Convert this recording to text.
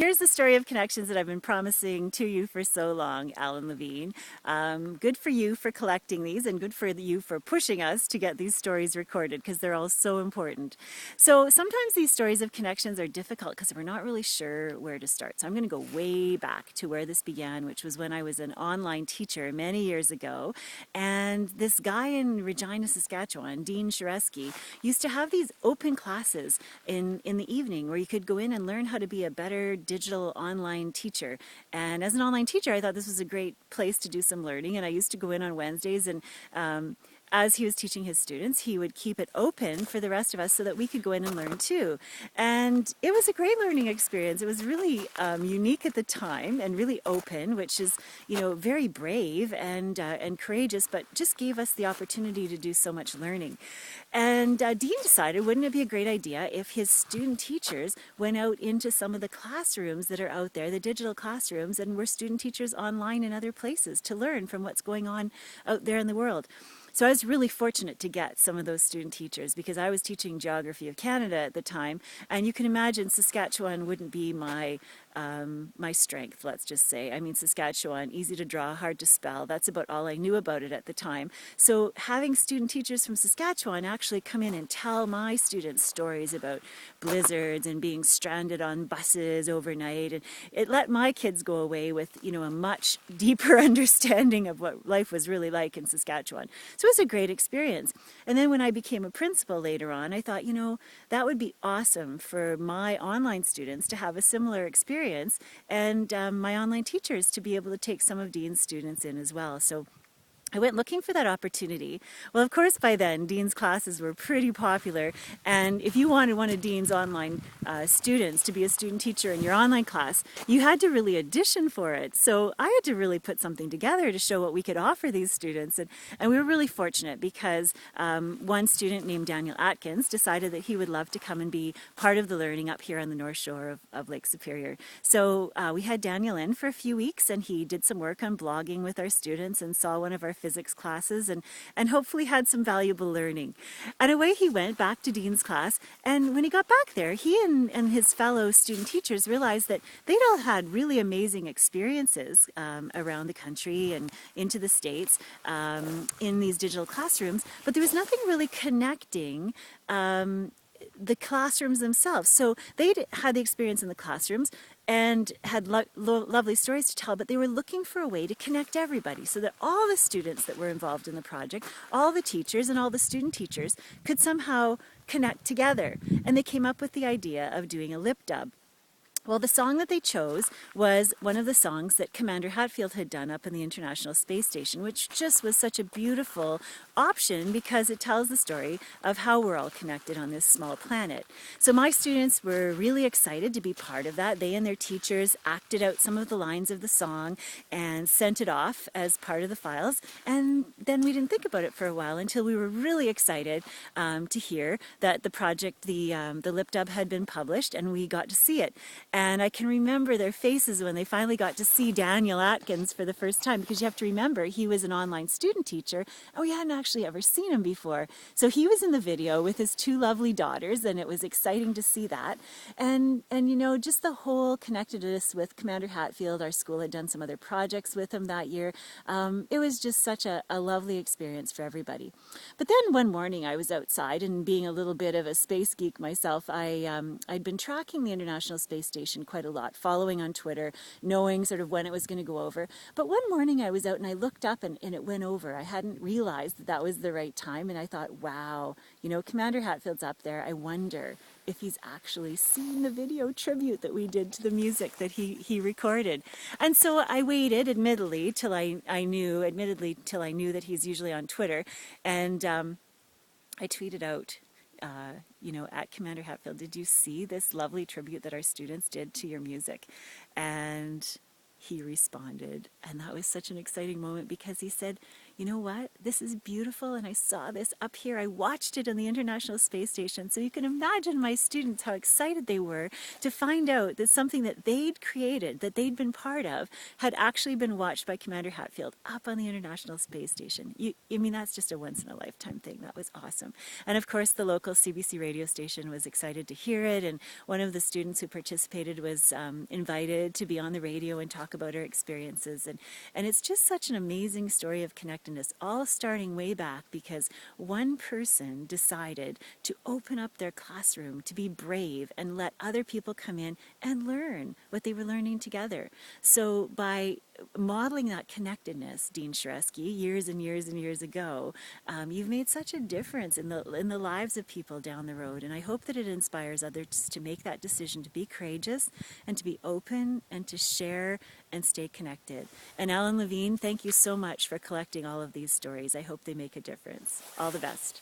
here's the story of connections that I've been promising to you for so long, Alan Levine. Good for you for collecting these, and good for you for pushing us to get these stories recorded, because they're all so important. So sometimes these stories of connections are difficult because we're not really sure where to start. So I'm going to go way back to where this began, which was when I was an online teacher many years ago. And this guy in Regina, Saskatchewan, Dean Sharesky, used to have these open classes in the evening where you could go in and learn how to be a better digital online teacher. And as an online teacher, I thought this was a great place to do some learning. And I used to go in on Wednesdays, and as he was teaching his students, he would keep it open for the rest of us so that we could go in and learn too. And it was a great learning experience. It was really unique at the time and really open, which is, you know, very brave and courageous, but just gave us the opportunity to do so much learning. And Dean decided, wouldn't it be a great idea if his student teachers went out into some of the classrooms that are out there, the digital classrooms, and were student teachers online in other places to learn from what's going on out there in the world. So I was really fortunate to get some of those student teachers, because I was teaching geography of Canada at the time, and you can imagine Saskatchewan wouldn't be my strength, let's just say. I mean, Saskatchewan, easy to draw, hard to spell. That's about all I knew about it at the time. So having student teachers from Saskatchewan actually come in and tell my students stories about blizzards and being stranded on buses overnight, and it let my kids go away with, you know, a much deeper understanding of what life was really like in Saskatchewan. So it was a great experience. And then when I became a principal later on, I thought, you know, that would be awesome for my online students to have a similar experience, and my online teachers to be able to take some of Dean's students in as well. So I went looking for that opportunity. Well, of course, by then, Dean's classes were pretty popular, and if you wanted one of Dean's online students to be a student teacher in your online class, you had to really audition for it. So I had to really put something together to show what we could offer these students, and we were really fortunate because one student named Daniel Atkins decided that he would love to come and be part of the learning up here on the North Shore of Lake Superior. So we had Daniel in for a few weeks, and he did some work on blogging with our students and saw one of our physics classes, and hopefully had some valuable learning. And away he went back to Dean's class, and when he got back there, he and his fellow student teachers realized that they'd all had really amazing experiences around the country and into the States in these digital classrooms, but there was nothing really connecting the classrooms themselves. So they'd had the experience in the classrooms and had lovely stories to tell, but they were looking for a way to connect everybody so that all the students that were involved in the project, all the teachers and all the student teachers could somehow connect together. And they came up with the idea of doing a lip dub. Well, the song that they chose was one of the songs that Commander Hatfield had done up in the International Space Station, which just was such a beautiful option because it tells the story of how we're all connected on this small planet. So my students were really excited to be part of that. They and their teachers acted out some of the lines of the song and sent it off as part of the files. And then we didn't think about it for a while until we were really excited to hear that the project, the lip dub, had been published, and we got to see it. And I can remember their faces when they finally got to see Daniel Atkins for the first time, because you have to remember he was an online student teacher and we hadn't actually ever seen him before. So he was in the video with his two lovely daughters, and it was exciting to see that. And you know, just the whole connectedness with Commander Hatfield. Our school had done some other projects with him that year. It was just such a lovely experience for everybody. But then one morning I was outside, and being a little bit of a space geek myself, I'd been tracking the International Space Station quite a lot, following on Twitter, knowing sort of when it was going to go over. But one morning I was out and I looked up and it went over. I hadn't realized that was the right time, and I thought, wow, you know, Commander Hatfield's up there. I wonder if he's actually seen the video tribute that we did to the music that he recorded. And so I waited, admittedly, till I knew that he's usually on Twitter, and I tweeted out, you know, at Commander Hatfield, did you see this lovely tribute that our students did to your music? And he responded, and that was such an exciting moment because he said, you know what, this is beautiful, and I saw this up here. I watched it on the International Space Station. So you can imagine my students, how excited they were to find out that something that they'd created, that they'd been part of, had actually been watched by Commander Hatfield up on the International Space Station. I mean, that's just a once-in-a-lifetime thing. That was awesome. And of course, the local CBC radio station was excited to hear it, and one of the students who participated was invited to be on the radio and talk about her experiences. And it's just such an amazing story of connectedness, all starting way back because one person decided to open up their classroom, to be brave and let other people come in and learn what they were learning together. So by modeling that connectedness, Dean Sharesky, years and years and years ago, you've made such a difference in the lives of people down the road. And I hope that it inspires others to make that decision, to be courageous and to be open and to share and stay connected. And Alan Levine, thank you so much for collecting all of these stories. I hope they make a difference. All the best.